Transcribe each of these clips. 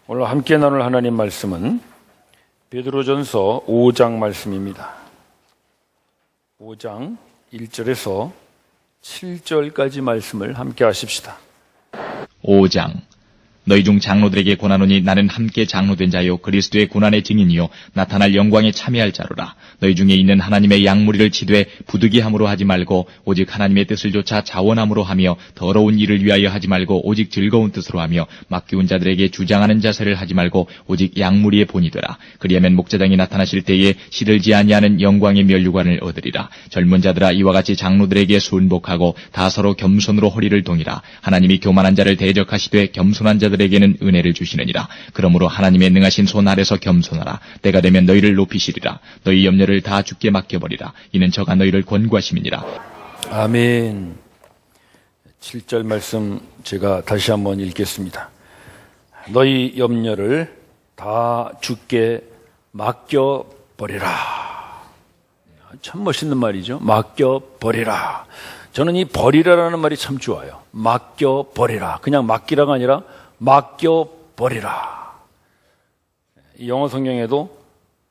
오늘 함께 나눌 하나님 말씀은 베드로전서 5장 말씀입니다. 5장 1절에서 7절까지 말씀을 함께 하십시다. 5장. 너희 중 장로들에게 권하노니 나는 함께 장로된 자요 그리스도의 고난의 증인이요 나타날 영광에 참여할 자로라. 너희 중에 있는 하나님의 양무리를 치되 부득이함으로 하지 말고 오직 하나님의 뜻을 조차 자원함으로 하며 더러운 일을 위하여 하지 말고 오직 즐거운 뜻으로 하며 맡기운 자들에게 주장하는 자세를 하지 말고 오직 양무리의 본이 되라. 그리하면 목자장이 나타나실 때에 시들지 아니하는 영광의 면류관을 얻으리라. 젊은 자들아 이와 같이 장로들에게 순복하고 다 서로 겸손으로 허리를 동이라. 하나님이 교만한 자를 대적하시되 겸손한 자들에게는 은혜를 주시느니라. 그러므로 하나님의 능하신 손 아래서 겸손하라. 때가 되면 너희를 높이시리라. 너희 염려를 다 주께 맡겨버리라. 이는 저가 너희를 권고하심이니라. 아멘. 7절 말씀 제가 다시 한번 읽겠습니다. 너희 염려를 다 주께 맡겨버리라. 참 멋있는 말이죠. 맡겨버리라. 저는 이 버리라라는 말이 참 좋아요. 맡겨버리라. 그냥 맡기라가 아니라 맡겨버리라. 이 영어 성경에도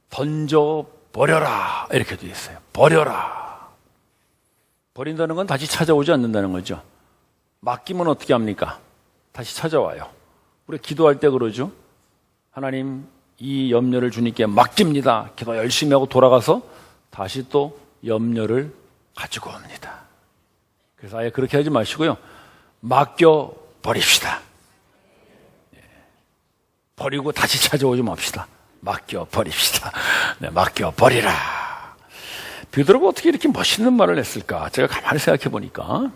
던져버려라 이렇게 되어 있어요. 버려라. 버린다는 건 다시 찾아오지 않는다는 거죠. 맡기면 어떻게 합니까? 다시 찾아와요. 우리 기도할 때 그러죠. 하나님 이 염려를 주님께 맡깁니다. 기도 열심히 하고 돌아가서 다시 또 염려를 가지고 옵니다. 그래서 아예 그렇게 하지 마시고요. 맡겨버립시다. 버리고 다시 찾아오지 맙시다. 맡겨버립시다. 네, 맡겨버리라. 베드로가 어떻게 이렇게 멋있는 말을 했을까? 제가 가만히 생각해 보니까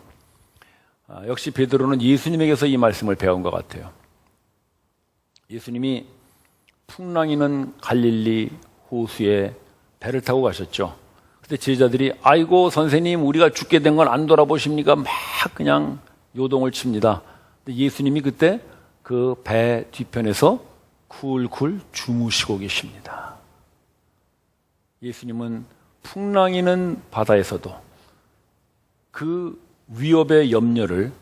역시 베드로는 예수님에게서 이 말씀을 배운 것 같아요. 예수님이 풍랑이는 갈릴리 호수에 배를 타고 가셨죠. 그때 제자들이 아이고 선생님 우리가 죽게 된 건 안 돌아보십니까? 막 그냥 요동을 칩니다. 근데 예수님이 그때 그 배 뒤편에서 쿨쿨 주무시고 계십니다. 예수님은 풍랑이는 바다에서도 그 위협의 염려를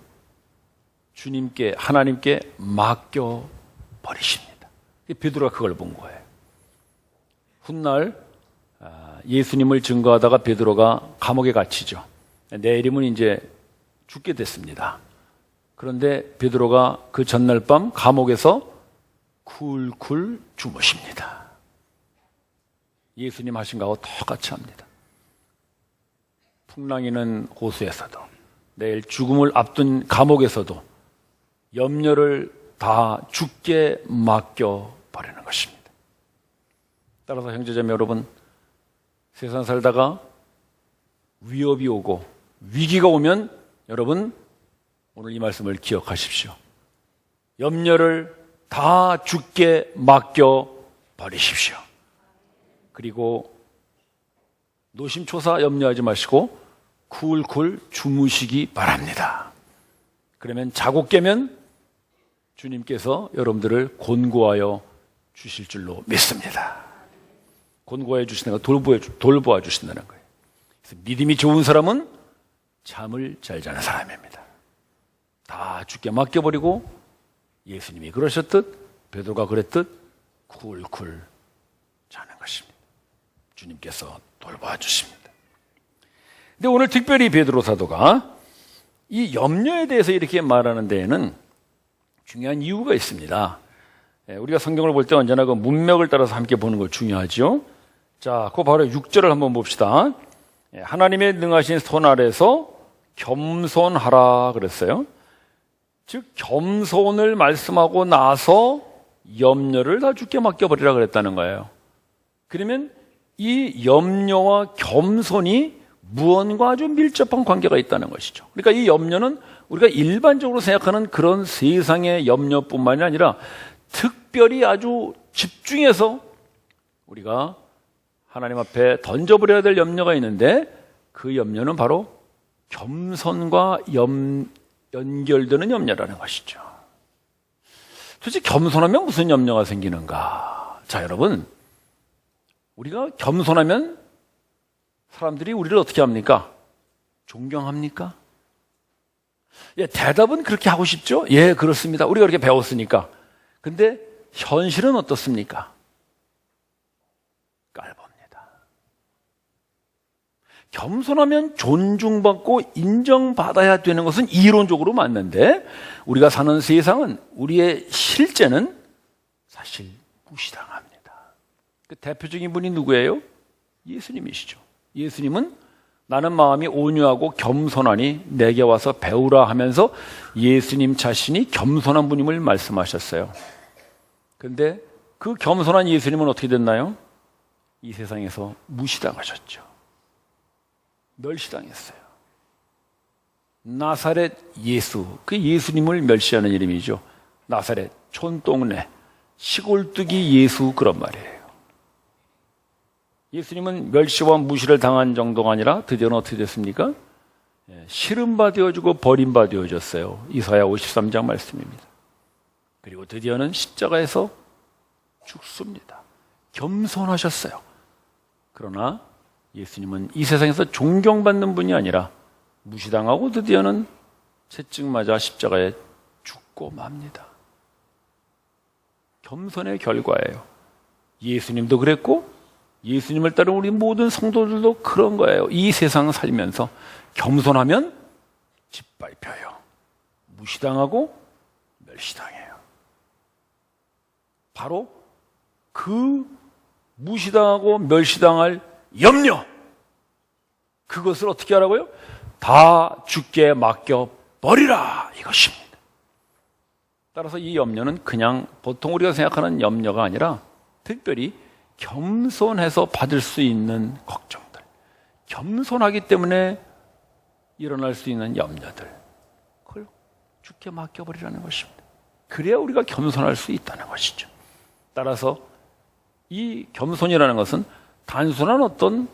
주님께 하나님께 맡겨 버리십니다. 베드로가 그걸 본 거예요. 훗날 예수님을 증거하다가 베드로가 감옥에 갇히죠. 내일이면 이제 죽게 됐습니다. 그런데 베드로가 그 전날 밤 감옥에서 쿨쿨 주무십니다. 예수님 하신 거하고 똑같이 합니다. 풍랑이는 호수에서도 내일 죽음을 앞둔 감옥에서도 염려를 다 주께 맡겨버리는 것입니다. 따라서 형제자매 여러분, 세상 살다가 위협이 오고 위기가 오면 여러분 오늘 이 말씀을 기억하십시오. 염려를 다 주께 맡겨버리십시오. 그리고 노심초사 염려하지 마시고 쿨쿨 주무시기 바랍니다. 그러면 자고 깨면 주님께서 여러분들을 권고하여 주실 줄로 믿습니다. 권고해 주신다는 거, 돌보아 주신다는 거예요. 그래서 믿음이 좋은 사람은 잠을 잘 자는 사람입니다. 다 주께 맡겨버리고 예수님이 그러셨듯 베드로가 그랬듯 쿨쿨 자는 것입니다. 주님께서 돌보아 주십니다. 근데 오늘 특별히 베드로 사도가 이 염려에 대해서 이렇게 말하는 데에는 중요한 이유가 있습니다. 우리가 성경을 볼 때 언제나 그 문맥을 따라서 함께 보는 걸 중요하죠. 자, 그 바로 6절을 한번 봅시다. 하나님의 능하신 손 아래서 겸손하라 그랬어요. 즉 겸손을 말씀하고 나서 염려를 다 주께 맡겨버리라 그랬다는 거예요. 그러면 이 염려와 겸손이 무언가 아주 밀접한 관계가 있다는 것이죠. 그러니까 이 염려는 우리가 일반적으로 생각하는 그런 세상의 염려뿐만이 아니라 특별히 아주 집중해서 우리가 하나님 앞에 던져버려야 될 염려가 있는데 그 염려는 바로 겸손과 연결되는 염려라는 것이죠. 도대체 겸손하면 무슨 염려가 생기는가? 자, 여러분, 우리가 겸손하면 사람들이 우리를 어떻게 합니까? 존경합니까? 예, 대답은 그렇게 하고 싶죠? 예, 그렇습니다. 우리가 그렇게 배웠으니까. 근데 현실은 어떻습니까? 깔봅니다. 겸손하면 존중받고 인정받아야 되는 것은 이론적으로 맞는데 우리가 사는 세상은 우리의 실제는 사실 무시당합니다. 그 대표적인 분이 누구예요? 예수님이시죠. 예수님은 나는 마음이 온유하고 겸손하니 내게 와서 배우라 하면서 예수님 자신이 겸손한 분임을 말씀하셨어요. 그런데 그 겸손한 예수님은 어떻게 됐나요? 이 세상에서 무시당하셨죠. 멸시당했어요. 나사렛 예수, 그 예수님을 멸시하는 이름이죠. 나사렛, 촌동네, 시골뜨기 예수, 그런 말이에요. 예수님은 멸시와 무시를 당한 정도가 아니라 드디어는 어떻게 됐습니까? 시름바 되어지고 버림바 되어졌어요. 이사야 53장 말씀입니다. 그리고 드디어는 십자가에서 죽습니다. 겸손하셨어요. 그러나 예수님은 이 세상에서 존경받는 분이 아니라 무시당하고 드디어는 채찍 맞아 십자가에 죽고 맙니다. 겸손의 결과예요. 예수님도 그랬고 예수님을 따른 우리 모든 성도들도 그런 거예요. 이 세상 살면서 겸손하면 짓밟혀요. 무시당하고 멸시당해요. 바로 그 무시당하고 멸시당할 염려, 그것을 어떻게 하라고요? 다 주께 맡겨버리라, 이것입니다. 따라서 이 염려는 그냥 보통 우리가 생각하는 염려가 아니라 특별히 겸손해서 받을 수 있는 걱정들, 겸손하기 때문에 일어날 수 있는 염려들, 그걸 주께 맡겨버리라는 것입니다. 그래야 우리가 겸손할 수 있다는 것이죠. 따라서 이 겸손이라는 것은 단순한 어떤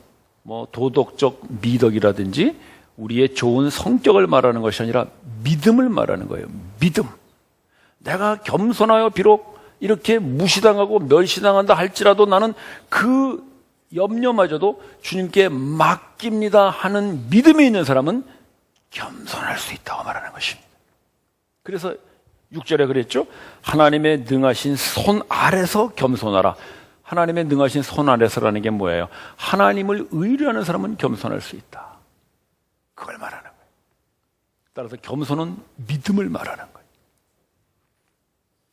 도덕적 미덕이라든지 우리의 좋은 성격을 말하는 것이 아니라 믿음을 말하는 거예요. 믿음. 내가 겸손하여 비록 이렇게 무시당하고 멸시당한다 할지라도 나는 그 염려마저도 주님께 맡깁니다 하는 믿음이 있는 사람은 겸손할 수 있다고 말하는 것입니다. 그래서 6절에 그랬죠. 하나님의 능하신 손 아래서 겸손하라. 하나님의 능하신 손 아래서라는 게 뭐예요? 하나님을 의뢰하는 사람은 겸손할 수 있다. 그걸 말하는 거예요. 따라서 겸손은 믿음을 말하는 거예요.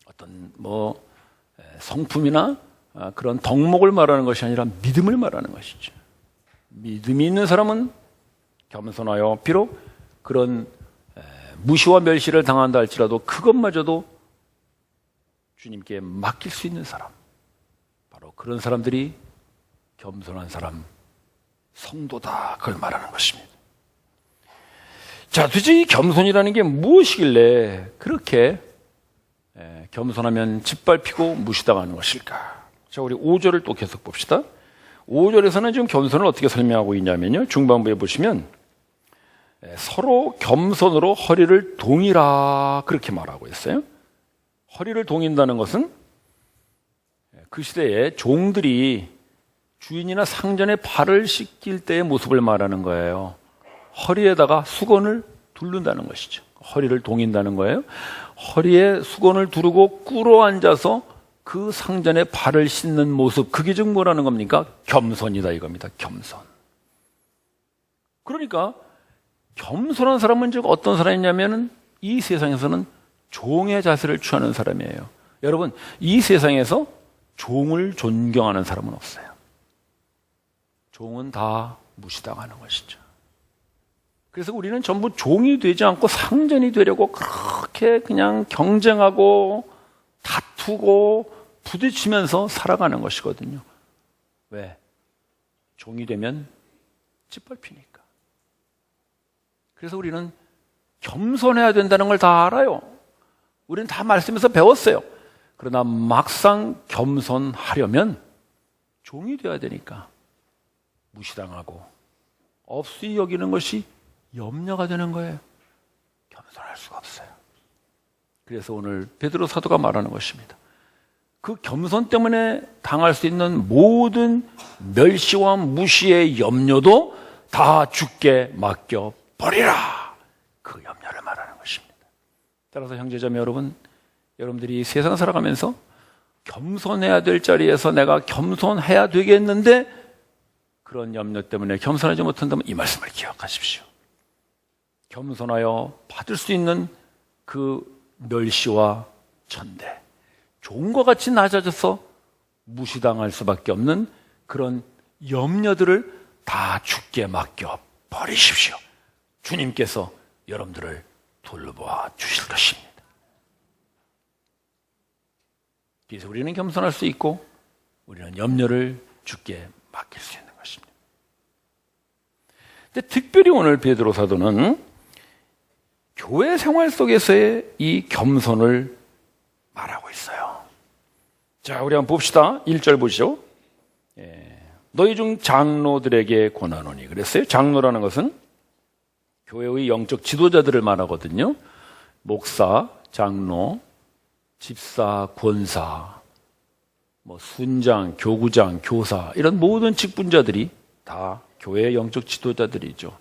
어떤 성품이나 그런 덕목을 말하는 것이 아니라 믿음을 말하는 것이죠. 믿음이 있는 사람은 겸손하여 비록 그런 무시와 멸시를 당한다 할지라도 그것마저도 주님께 맡길 수 있는 사람, 바로 그런 사람들이 겸손한 사람, 성도다, 그걸 말하는 것입니다. 자, 도대체 이 겸손이라는 게 무엇이길래 그렇게 겸손하면 짓밟히고 무시당하는 것일까? 자, 우리 5절을 또 계속 봅시다. 5절에서는 지금 겸손을 어떻게 설명하고 있냐면요, 중반부에 보시면 서로 겸손으로 허리를 동이라, 그렇게 말하고 있어요. 허리를 동인다는 것은 그 시대에 종들이 주인이나 상전의 발을 씻길 때의 모습을 말하는 거예요. 허리에다가 수건을 두른다는 것이죠. 허리를 동인다는 거예요. 허리에 수건을 두르고 꿇어 앉아서 그 상전의 발을 씻는 모습, 그게 즉 뭐라는 겁니까? 겸손이다, 이겁니다. 겸손. 그러니까 겸손한 사람은 즉 어떤 사람이냐면은 이 세상에서는 종의 자세를 취하는 사람이에요. 여러분, 이 세상에서 종을 존경하는 사람은 없어요. 종은 다 무시당하는 것이죠. 그래서 우리는 전부 종이 되지 않고 상전이 되려고 그렇게 그냥 경쟁하고 다투고 부딪히면서 살아가는 것이거든요. 왜? 종이 되면 짓밟히니까. 그래서 우리는 겸손해야 된다는 걸 다 알아요. 우리는 다 말씀에서 배웠어요. 그러나 막상 겸손하려면 종이 되어야 되니까 무시당하고 없이 여기는 것이 염려가 되는 거예요. 겸손할 수가 없어요. 그래서 오늘 베드로 사도가 말하는 것입니다. 그 겸손 때문에 당할 수 있는 모든 멸시와 무시의 염려도 다 주께 맡겨버리라, 그 염려를 말하는 것입니다. 따라서 형제자매 여러분, 여러분들이 세상 살아가면서 겸손해야 될 자리에서 내가 겸손해야 되겠는데 그런 염려 때문에 겸손하지 못한다면 이 말씀을 기억하십시오. 겸손하여 받을 수 있는 그 멸시와 천대, 종과 같이 낮아져서 무시당할 수밖에 없는 그런 염려들을 다 주께 맡겨 버리십시오. 주님께서 여러분들을 돌보아 주실 것입니다. 그래서 우리는 겸손할 수 있고 우리는 염려를 주께 맡길 수 있는 것입니다. 근데 특별히 오늘 베드로 사도는 교회 생활 속에서의 이 겸손을 말하고 있어요. 자, 우리 한번 봅시다. 1절 보시죠. 너희 중 장로들에게 권하노니. 그랬어요. 장로라는 것은 교회의 영적 지도자들을 말하거든요. 목사, 장로, 집사, 권사, 순장, 교구장, 교사 이런 모든 직분자들이 다 교회의 영적 지도자들이죠.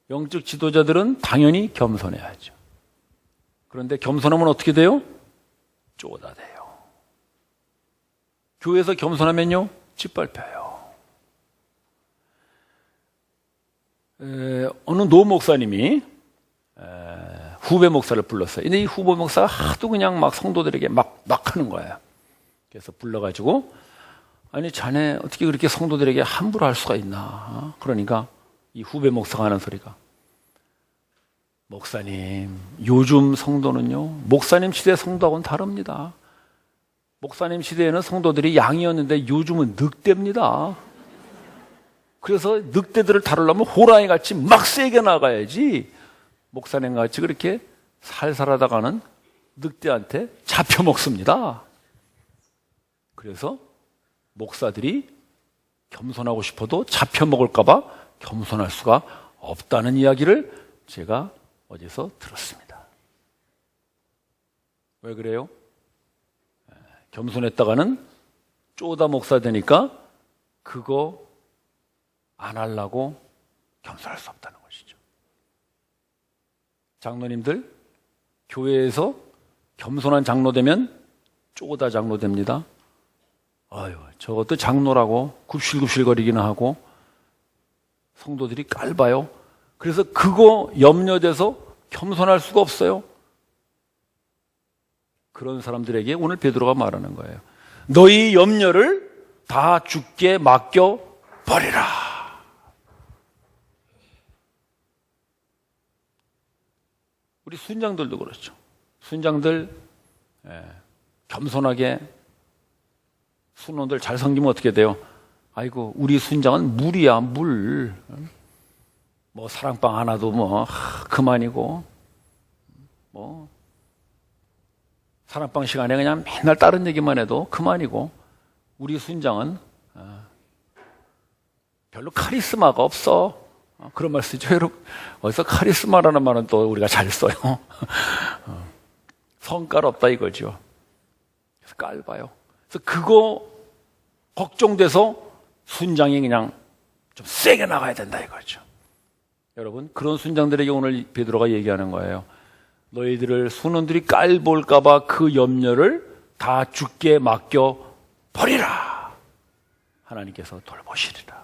영적 지도자들은 당연히 겸손해야죠. 그런데 겸손하면 어떻게 돼요? 쪼다돼요. 교회에서 겸손하면요, 짓밟혀요. 어느 노 목사님이 후배 목사를 불렀어요. 근데 이 후배 목사가 하도 그냥 막 성도들에게 막 하는 거예요. 그래서 불러가지고, 아니 자네 어떻게 그렇게 성도들에게 함부로 할 수가 있나? 그러니까 이 후배 목사가 하는 소리가, 목사님, 요즘 성도는요 목사님 시대 성도하고는 다릅니다. 목사님 시대에는 성도들이 양이었는데 요즘은 늑대입니다. 그래서 늑대들을 다루려면 호랑이 같이 막 세게 나가야지 목사님 같이 그렇게 살살 하다가는 늑대한테 잡혀 먹습니다. 그래서 목사들이 겸손하고 싶어도 잡혀 먹을까봐 겸손할 수가 없다는 이야기를 제가 어디서 들었습니다. 왜 그래요? 겸손했다가는 쪼다 목사 되니까 그거 안 하려고 겸손할 수 없다는 것이죠. 장로님들, 교회에서 겸손한 장로 되면 쪼다 장로 됩니다. 아유, 저것도 장로라고 굽실굽실거리기는 하고 성도들이 깔봐요. 그래서 그거 염려돼서 겸손할 수가 없어요. 그런 사람들에게 오늘 베드로가 말하는 거예요. 너희 염려를 다 주께 맡겨 버리라. 우리 순장들도 그렇죠. 순장들 겸손하게 순원들 잘 섬기면 어떻게 돼요? 아이고, 우리 순장은 물이야, 물. 사랑방 하나도 그만이고, 사랑방 시간에 그냥 맨날 다른 얘기만 해도 그만이고, 우리 순장은 별로 카리스마가 없어. 그런 말 쓰죠, 여러분. 어디서 카리스마라는 말은 또 우리가 잘 써요. 성깔 없다 이거죠. 그래서 깔봐요. 그래서 그거 걱정돼서 순장이 그냥 좀 세게 나가야 된다 이거죠. 여러분, 그런 순장들에게 오늘 베드로가 얘기하는 거예요. 너희들을 순원들이 깔볼까봐 그 염려를 다 주께 맡겨 버리라. 하나님께서 돌보시리라.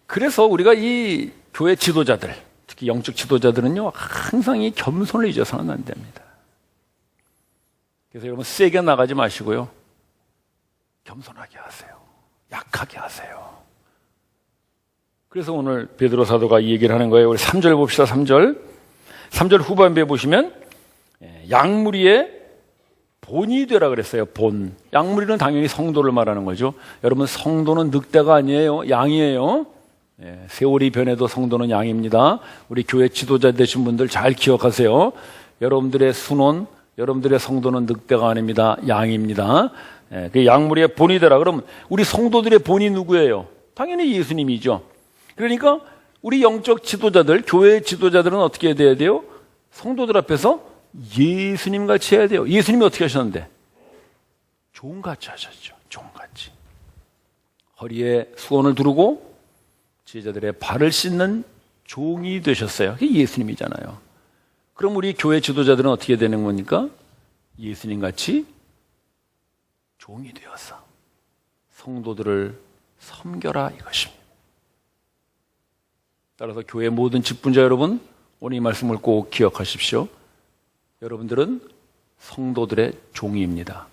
그래서 우리가 이 교회 지도자들, 특히 영적 지도자들은요, 항상 이 겸손을 잊어서는 안 됩니다. 그래서 여러분, 세게 나가지 마시고요, 겸손하게 하세요. 약하게 하세요. 그래서 오늘 베드로 사도가 이 얘기를 하는 거예요. 우리 3절 봅시다. 3절 후반부에 보시면 양무리의 본이 되라 그랬어요. 본. 양무리는 당연히 성도를 말하는 거죠. 여러분, 성도는 늑대가 아니에요. 양이에요. 세월이 변해도 성도는 양입니다. 우리 교회 지도자 되신 분들 잘 기억하세요. 여러분들의 순원, 여러분들의 성도는 늑대가 아닙니다. 양입니다. 그 양무리의 본이 되라. 그러면 우리 성도들의 본이 누구예요? 당연히 예수님이죠. 그러니까 우리 영적 지도자들, 교회 지도자들은 어떻게 돼야 돼요? 성도들 앞에서 예수님 같이 해야 돼요. 예수님이 어떻게 하셨는데? 종같이 하셨죠. 종같이. 허리에 수건을 두르고 제자들의 발을 씻는 종이 되셨어요. 그게 예수님이잖아요. 그럼 우리 교회 지도자들은 어떻게 되는 겁니까? 예수님 같이 종이 되어서 성도들을 섬겨라 이것입니다. 따라서 교회 모든 직분자 여러분, 오늘 이 말씀을 꼭 기억하십시오. 여러분들은 성도들의 종입니다.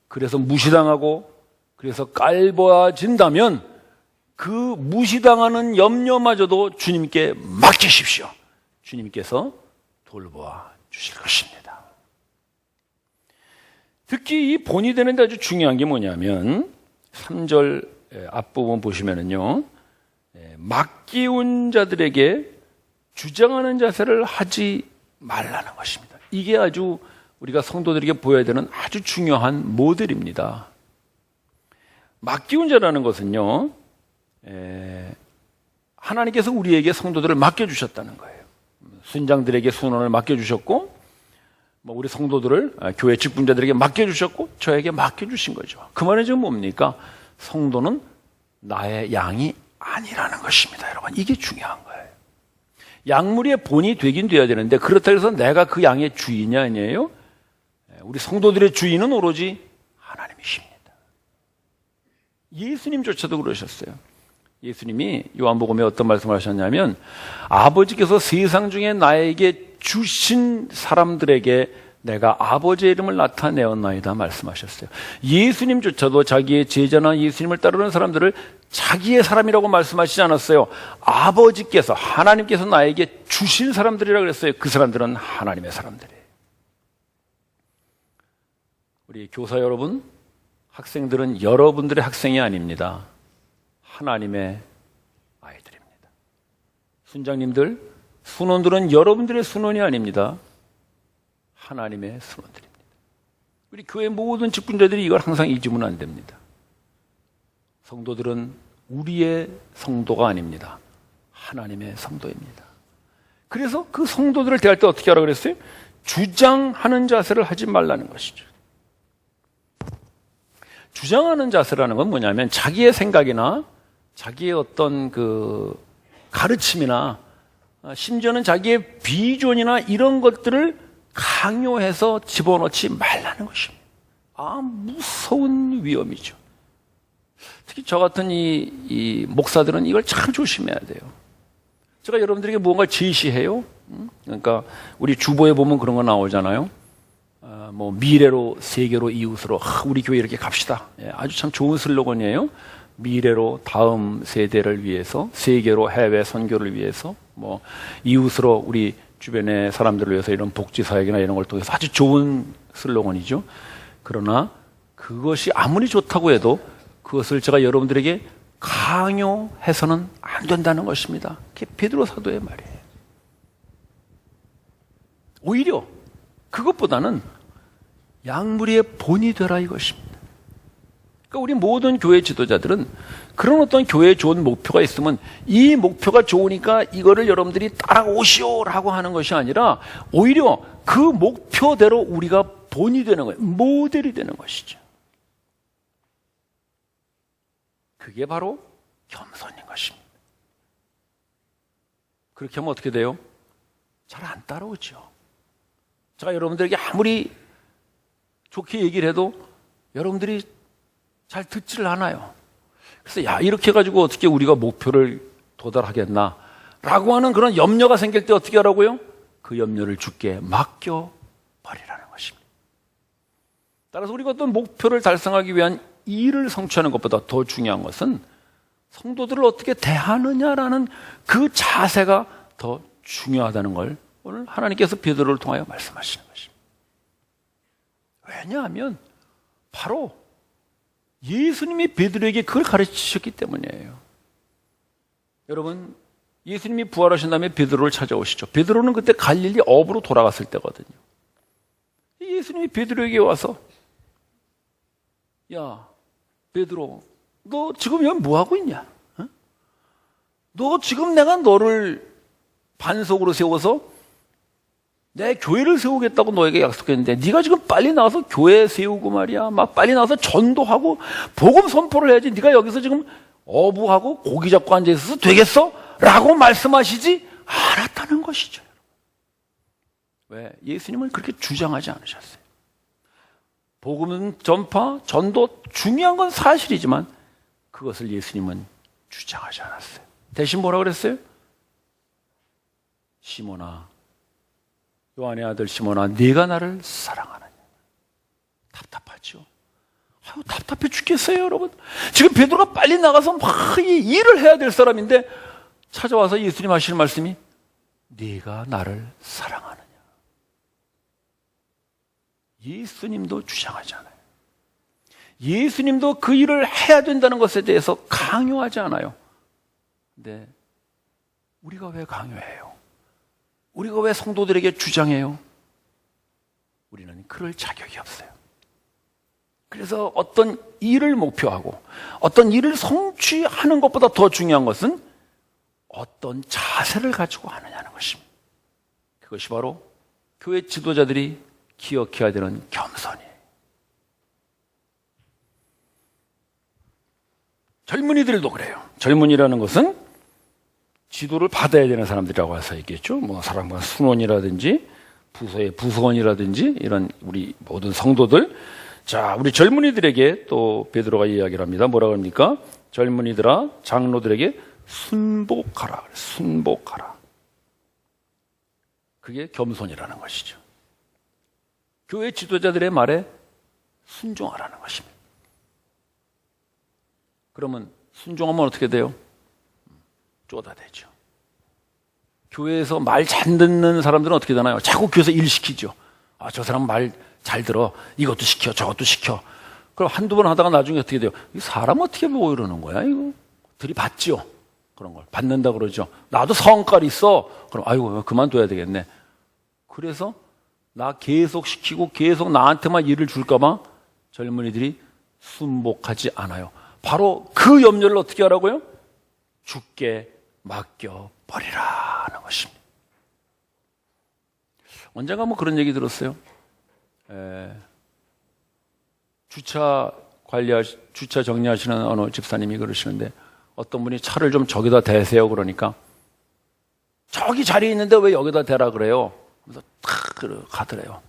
그래서 무시당하고 그래서 깔보아진다면 그 무시당하는 염려마저도 주님께 맡기십시오. 주님께서 돌보아 주실 것입니다. 특히 이 본이 되는데 아주 중요한 게 뭐냐면 3절 앞부분 보시면은요, 맡기운 자들에게 주장하는 자세를 하지 말라는 것입니다. 이게 아주 우리가 성도들에게 보여야 되는 아주 중요한 모델입니다. 맡기운 자라는 것은요, 하나님께서 우리에게 성도들을 맡겨주셨다는 거예요. 순장들에게 순원을 맡겨주셨고, 우리 성도들을 교회 직분자들에게 맡겨주셨고, 저에게 맡겨주신 거죠. 그 말은 지금 뭡니까? 성도는 나의 양이 아니라는 것입니다, 여러분. 이게 중요한 거예요. 양무리의 본이 되긴 돼야 되는데, 그렇다고 해서 내가 그 양의 주인이 아니에요. 우리 성도들의 주인은 오로지 하나님이십니다. 예수님조차도 그러셨어요. 예수님이 요한복음에 어떤 말씀을 하셨냐면, 아버지께서 세상 중에 나에게 주신 사람들에게 내가 아버지의 이름을 나타내었나이다 말씀하셨어요. 예수님조차도 자기의 제자나 예수님을 따르는 사람들을 자기의 사람이라고 말씀하시지 않았어요. 아버지께서, 하나님께서 나에게 주신 사람들이라고 그랬어요. 그 사람들은 하나님의 사람들이에요. 우리 교사 여러분, 학생들은 여러분들의 학생이 아닙니다. 하나님의 아이들입니다. 순장님들, 순원들은 여러분들의 순원이 아닙니다. 하나님의 순원들입니다. 우리 교회 모든 직분자들이 이걸 항상 잊으면 안 됩니다. 성도들은 우리의 성도가 아닙니다. 하나님의 성도입니다. 그래서 그 성도들을 대할 때 어떻게 하라고 그랬어요? 주장하는 자세를 하지 말라는 것이죠. 주장하는 자세라는 건 뭐냐면 자기의 생각이나 자기의 어떤 그 가르침이나 심지어는 자기의 비전이나 이런 것들을 강요해서 집어넣지 말라는 것입니다. 무서운 위험이죠. 특히 저 같은 이 목사들은 이걸 참 조심해야 돼요. 제가 여러분들에게 무언가 제시해요. 그러니까 우리 주보에 보면 그런 거 나오잖아요. 미래로 세계로 이웃으로 우리 교회 이렇게 갑시다. 아주 참 좋은 슬로건이에요. 미래로 다음 세대를 위해서, 세계로 해외 선교를 위해서, 이웃으로 우리 주변의 사람들을 위해서 이런 복지사역이나 이런 걸 통해서 아주 좋은 슬로건이죠. 그러나 그것이 아무리 좋다고 해도 그것을 제가 여러분들에게 강요해서는 안 된다는 것입니다. 그게 베드로 사도의 말이에요. 오히려 그것보다는 양무리의 본이 되라 이것입니다. 그러니까 우리 모든 교회 지도자들은 그런 어떤 교회에 좋은 목표가 있으면 이 목표가 좋으니까 이거를 여러분들이 따라오시오라고 하는 것이 아니라 오히려 그 목표대로 우리가 본이 되는 거예요. 모델이 되는 것이죠. 그게 바로 겸손인 것입니다. 그렇게 하면 어떻게 돼요? 잘 안 따라오죠. 제가 여러분들에게 아무리 좋게 얘기를 해도 여러분들이 잘 듣지를 않아요. 그래서 이렇게 해가지고 어떻게 우리가 목표를 도달하겠나 라고 하는 그런 염려가 생길 때 어떻게 하라고요? 그 염려를 주께 맡겨버리라는 것입니다. 따라서 우리가 어떤 목표를 달성하기 위한 일을 성취하는 것보다 더 중요한 것은 성도들을 어떻게 대하느냐라는 그 자세가 더 중요하다는 걸 오늘 하나님께서 베드로를 통하여 말씀하시는 것입니다. 왜냐하면 바로 예수님이 베드로에게 그걸 가르치셨기 때문이에요. 여러분, 예수님이 부활하신 다음에 베드로를 찾아오시죠. 베드로는 그때 갈릴리 업으로 돌아갔을 때거든요. 예수님이 베드로에게 와서 야, 베드로, 너 지금 여기 뭐 하고 있냐? 어? 너 지금 내가 너를 반석으로 세워서 내 교회를 세우겠다고 너에게 약속했는데 네가 지금 빨리 나와서 교회 세우고 말이야. 막 빨리 나와서 전도하고 복음 선포를 해야지. 네가 여기서 지금 어부하고 고기 잡고 앉아 있어서 되겠어? 라고 말씀하시지 않았다는 것이죠. 왜? 예수님은 그렇게 주장하지 않으셨어요. 복음 전파, 전도 중요한 건 사실이지만 그것을 예수님은 주장하지 않았어요. 대신 뭐라 그랬어요? 시몬아, 요한의 아들 시몬아, 네가 나를 사랑하느냐. 답답하죠. 아유, 답답해 죽겠어요, 여러분. 지금 베드로가 빨리 나가서 막 이 일을 해야 될 사람인데 찾아와서 예수님 하시는 말씀이 네가 나를 사랑하느냐. 예수님도 주장하지 않아요. 예수님도 그 일을 해야 된다는 것에 대해서 강요하지 않아요. 근데 우리가 왜 강요해요? 우리가 왜 성도들에게 주장해요? 우리는 그럴 자격이 없어요. 그래서 어떤 일을 목표하고 어떤 일을 성취하는 것보다 더 중요한 것은 어떤 자세를 가지고 하느냐는 것입니다. 그것이 바로 교회 지도자들이 기억해야 되는 겸손이에요. 젊은이들도 그래요. 젊은이라는 것은 지도를 받아야 되는 사람들이라고 해서 얘기했죠. 뭐 사랑방 순원이라든지 부서의 부서원이라든지 이런 우리 모든 성도들. 자, 우리 젊은이들에게 또 베드로가 이야기를 합니다. 뭐라고 합니까? 젊은이들아, 장로들에게 순복하라. 순복하라. 그게 겸손이라는 것이죠. 교회 지도자들의 말에 순종하라는 것입니다. 그러면 순종하면 어떻게 돼요? 쪼다대죠. 교회에서 말 잘 듣는 사람들은 어떻게 되나요? 자꾸 교회에서 일 시키죠. 아, 저 사람 말 잘 들어. 이것도 시켜, 저것도 시켜. 그럼 한두 번 하다가 나중에 어떻게 돼요? 이 사람 어떻게 보고 이러는 거야, 이거? 들이받지요. 그런 걸. 받는다 그러죠. 나도 성깔 있어. 그럼, 아이고, 그만둬야 되겠네. 그래서 나 계속 시키고 계속 나한테만 일을 줄까봐 젊은이들이 순복하지 않아요. 바로 그 염려를 어떻게 하라고요? 주께 맡겨버리라는 것입니다. 언젠가 뭐 그런 얘기 들었어요. 주차 정리하시는 어느 집사님이 그러시는데 어떤 분이 차를 좀 저기다 대세요. 그러니까 저기 자리에 있는데 왜 여기다 대라 그래요? 그래서 탁 가더래요.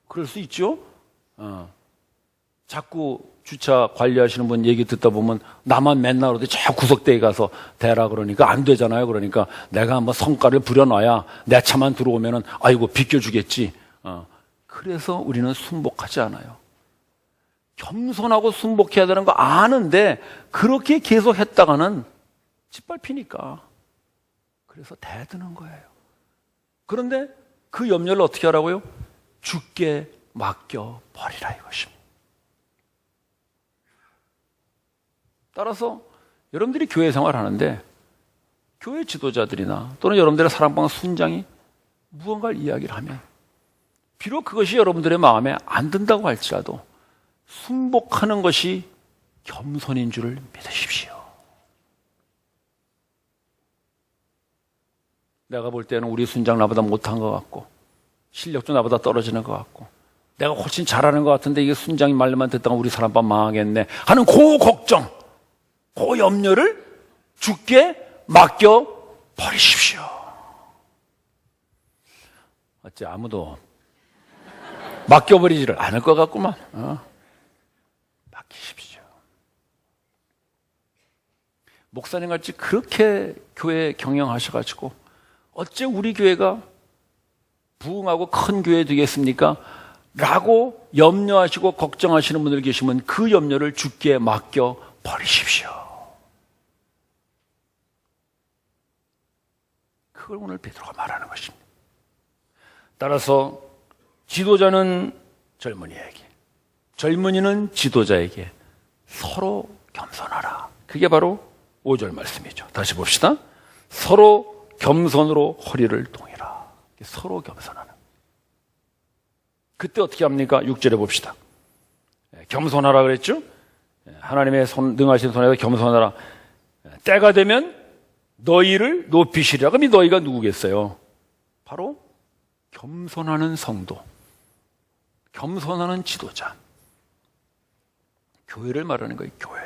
그럴 수 있죠? 자꾸 주차 관리하시는 분 얘기 듣다 보면 나만 맨날 어디 저 구석대에 가서 대라 그러니까 안 되잖아요. 그러니까 내가 한번 성과를 부려놔야 내 차만 들어오면은 아이고 비껴주겠지. 그래서 우리는 순복하지 않아요. 겸손하고 순복해야 되는 거 아는데 그렇게 계속 했다가는 짓밟히니까. 그래서 대드는 거예요. 그런데 그 염려를 어떻게 하라고요? 주께 맡겨버리라 이것입니다. 따라서 여러분들이 교회 생활하는데 교회 지도자들이나 또는 여러분들의 사랑방 순장이 무언가를 이야기를 하면 비록 그것이 여러분들의 마음에 안 든다고 할지라도 순복하는 것이 겸손인 줄을 믿으십시오. 내가 볼 때는 우리 순장 나보다 못한 것 같고 실력도 나보다 떨어지는 것 같고 내가 훨씬 잘하는 것 같은데 이게 순장이 말만 듣다가 우리 사람반 망하겠네 하는 그 걱정, 그 염려를 주께 맡겨버리십시오. 어째 아무도 맡겨버리지를 않을 것 같구만. 맡기십시오. 목사님 같이 그렇게 교회 경영하셔가지고 어째 우리 교회가 부흥하고 큰 교회 되겠습니까? 라고 염려하시고 걱정하시는 분들 계시면 그 염려를 주께 맡겨버리십시오. 그걸 오늘 베드로가 말하는 것입니다. 따라서 지도자는 젊은이에게, 젊은이는 지도자에게 서로 겸손하라. 그게 바로 5절 말씀이죠. 다시 봅시다. 서로 겸손으로 허리를 동이라. 서로 겸손하는. 그때 어떻게 합니까? 6절에 봅시다. 겸손하라 그랬죠? 하나님의 능하신 손에서 겸손하라. 때가 되면 너희를 높이시리라. 그럼 이 너희가 누구겠어요? 바로 겸손하는 성도, 겸손하는 지도자, 교회를 말하는 거예요. 교회.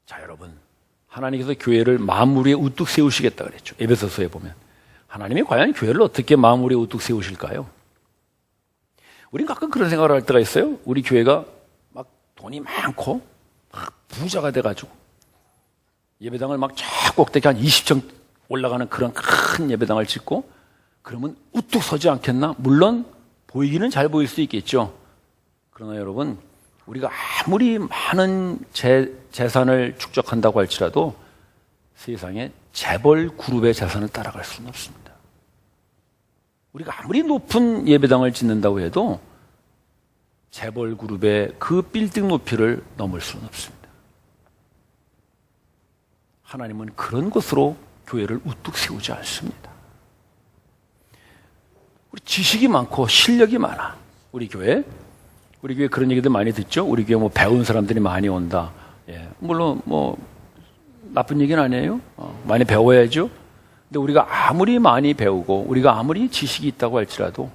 자, 여러분, 하나님께서 교회를 만물 위에 우뚝 세우시겠다 그랬죠. 에베소서에 보면 하나님이 과연 교회를 어떻게 마무리에 우뚝 세우실까요? 우린 가끔 그런 생각을 할 때가 있어요. 우리 교회가 막 돈이 많고 막 부자가 돼가지고 예배당을 막 저 꼭대기 한 20층 올라가는 그런 큰 예배당을 짓고 그러면 우뚝 서지 않겠나? 물론 보이기는 잘 보일 수 있겠죠. 그러나 여러분, 우리가 아무리 많은 재산을 축적한다고 할지라도 세상에 재벌 그룹의 재산을 따라갈 수는 없습니다. 우리가 아무리 높은 예배당을 짓는다고 해도 재벌 그룹의 그 빌딩 높이를 넘을 수는 없습니다. 하나님은 그런 것으로 교회를 우뚝 세우지 않습니다. 우리 지식이 많고 실력이 많아. 우리 교회 그런 얘기들 많이 듣죠. 우리 교회 뭐 배운 사람들이 많이 온다. 예, 물론 뭐 나쁜 얘기는 아니에요. 많이 배워야죠. 근데 우리가 아무리 많이 배우고 우리가 아무리 지식이 있다고 할지라도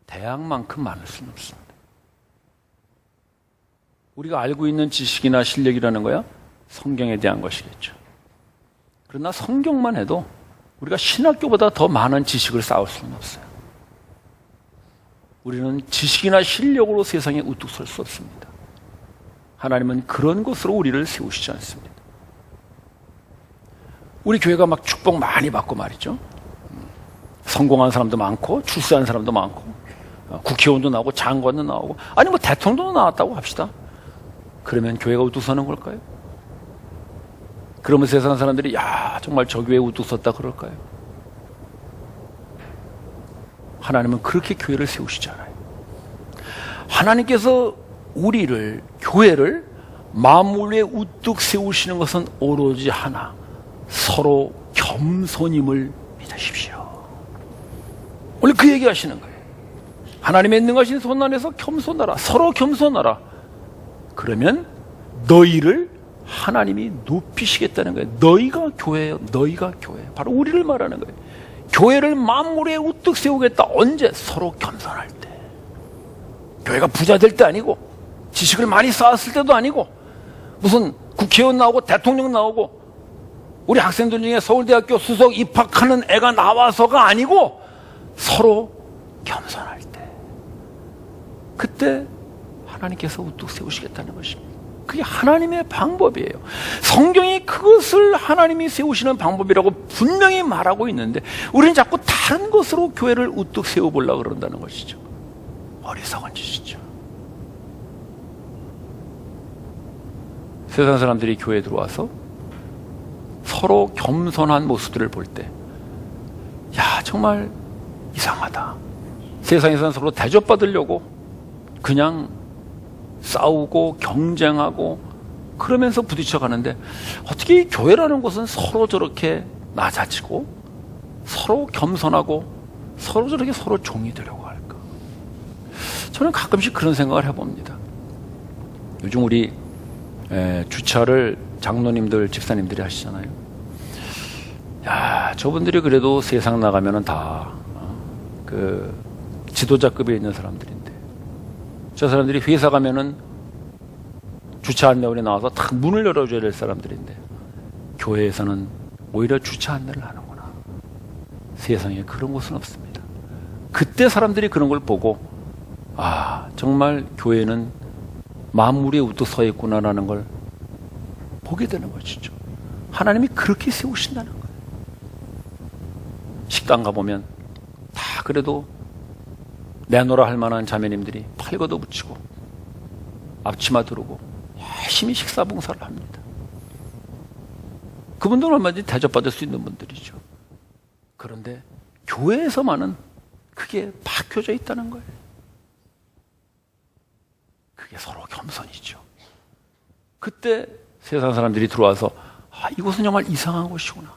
대학만큼 많을 수는 없습니다. 우리가 알고 있는 지식이나 실력이라는 거야 성경에 대한 것이겠죠. 그러나 성경만 해도 우리가 신학교보다 더 많은 지식을 쌓을 수는 없어요. 우리는 지식이나 실력으로 세상에 우뚝 설 수 없습니다. 하나님은 그런 것으로 우리를 세우시지 않습니다. 우리 교회가 막 축복 많이 받고 말이죠. 성공한 사람도 많고 출세한 사람도 많고 국회의원도 나오고 장관도 나오고 아니 뭐 대통령도 나왔다고 합시다. 그러면 교회가 우뚝 서는 걸까요? 그러면 세상 사람들이 야 정말 저 교회에 우뚝 섰다 그럴까요? 하나님은 그렇게 교회를 세우시지 않아요. 하나님께서 우리를 교회를 만물 위에 우뚝 세우시는 것은 오로지 하나, 서로 겸손임을 믿으십시오. 원래 그 얘기 하시는 거예요. 하나님의 능하신 손 안에서 겸손하라, 서로 겸손하라. 그러면 너희를 하나님이 높이시겠다는 거예요. 너희가 교회예요. 너희가 교회. 바로 우리를 말하는 거예요. 교회를 만물에 우뚝 세우겠다. 언제? 서로 겸손할 때. 교회가 부자 될 때 아니고 지식을 많이 쌓았을 때도 아니고 무슨 국회의원 나오고 대통령 나오고 우리 학생들 중에 서울대학교 수석 입학하는 애가 나와서가 아니고 서로 겸손할 때. 그때 하나님께서 우뚝 세우시겠다는 것입니다. 그게 하나님의 방법이에요. 성경이 그것을 하나님이 세우시는 방법이라고 분명히 말하고 있는데 우리는 자꾸 다른 것으로 교회를 우뚝 세워보려고 그런다는 것이죠. 어리석은 짓이죠. 세상 사람들이 교회에 들어와서 서로 겸손한 모습들을 볼 때 야 정말 이상하다. 세상에서는 서로 대접받으려고 그냥 싸우고 경쟁하고 그러면서 부딪혀가는데 어떻게 이 교회라는 곳은 서로 저렇게 낮아지고 서로 겸손하고 서로 저렇게 서로 종이 되려고 할까? 저는 가끔씩 그런 생각을 해봅니다. 요즘 우리 주차를 장로님들 집사님들이 하시잖아요. 야 저분들이 그래도 세상 나가면은 다 그 지도자급에 있는 사람들인데 저 사람들이 회사 가면은 주차 안내원이 나와서 탁 문을 열어줘야 될 사람들인데 교회에서는 오히려 주차 안내를 하는구나. 세상에 그런 곳은 없습니다. 그때 사람들이 그런 걸 보고 아 정말 교회는 만물에 우뚝 서 있구나라는 걸 보게 되는 것이죠. 하나님이 그렇게 세우신다는 거예요. 식당 가보면 다 그래도 내놓으라 할 만한 자매님들이 팔 걷어붙이고 앞치마 두르고 열심히 식사 봉사를 합니다. 그분들은 얼마든지 대접받을 수 있는 분들이죠. 그런데 교회에서만은 그게 박혀져 있다는 거예요. 그게 서로 겸손이죠. 그때 세상 사람들이 들어와서 아, 이곳은 정말 이상한 곳이구나.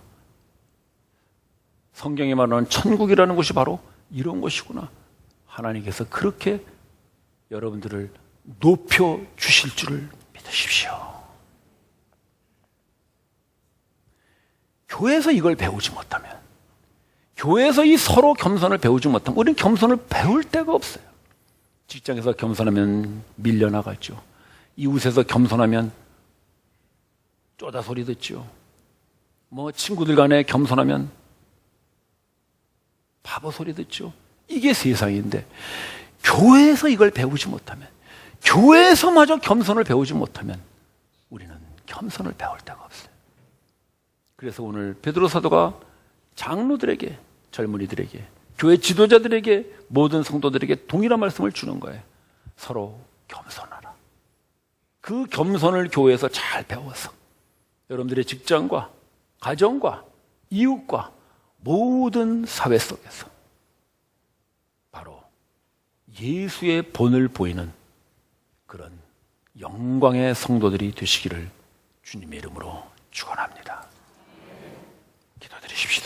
성경이 말하는 천국이라는 곳이 바로 이런 곳이구나. 하나님께서 그렇게 여러분들을 높여 주실 줄을 믿으십시오. 교회에서 이걸 배우지 못하면, 교회에서 이 서로 겸손을 배우지 못하면 우리는 겸손을 배울 데가 없어요. 직장에서 겸손하면 밀려나가죠. 이웃에서 겸손하면 쪼다 소리 듣죠. 뭐 친구들 간에 겸손하면 바보 소리 듣죠. 이게 세상인데 교회에서 이걸 배우지 못하면, 교회에서마저 겸손을 배우지 못하면 우리는 겸손을 배울 데가 없어요. 그래서 오늘 베드로 사도가 장로들에게, 젊은이들에게, 교회 지도자들에게, 모든 성도들에게 동일한 말씀을 주는 거예요. 서로 겸손하라. 그 겸손을 교회에서 잘 배워서 여러분들의 직장과 가정과 이웃과 모든 사회 속에서 바로 예수의 본을 보이는 그런 영광의 성도들이 되시기를 주님의 이름으로 축원합니다. 기도드리십시다.